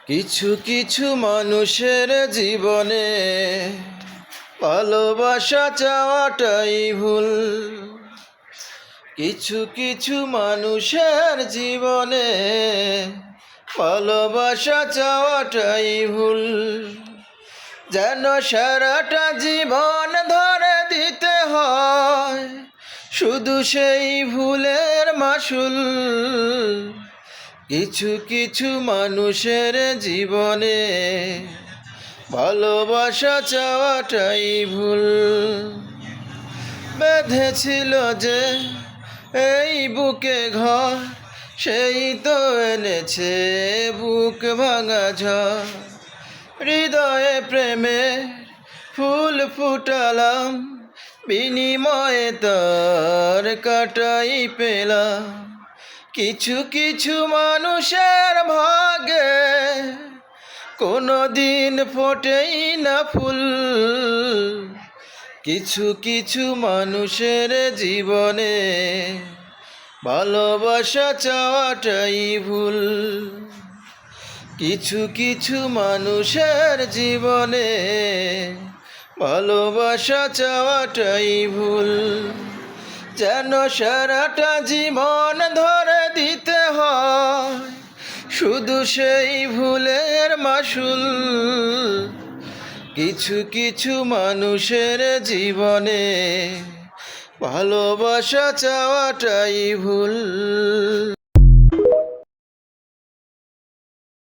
কিছু কিছু মানুষের জীবনে ভালোবাসা চাওয়াটাই ভুল। কিছু কিছু মানুষের জীবনে ভালোবাসা চাওয়াটাই ভুল। যেন সারাটা জীবন ধরে দিতে হয় শুধু সেই ভুলের মাসুল। কিছু কিছু মানুষের জীবনে ভালোবাসা চাওয়াটাই ভুল। বেঁধেছিল যে এই বুকে ঘর, সেই তো এনেছে বুক ভাঙা ঝড়। হৃদয়ে প্রেমে ফুল ফুটালাম, বিনিময়ে তার কাটাই পেলাম। কিছু কিছু মানুষের ভাগে কোনো দিন ফোটেই না ফুল। কিছু কিছু মানুষের জীবনে ভালোবাসা চাওয়াটাই ভুল। কিছু কিছু মানুষের জীবনে ভালোবাসা চাওয়াটাই ভুল। যেন সারাটা জীবন ধরে দিতে হয় শুধু সেই ভুলের মাসুল। কিছু কিছু মানুষের জীবনে ভালোবাসা চাওয়াটাই ভুল।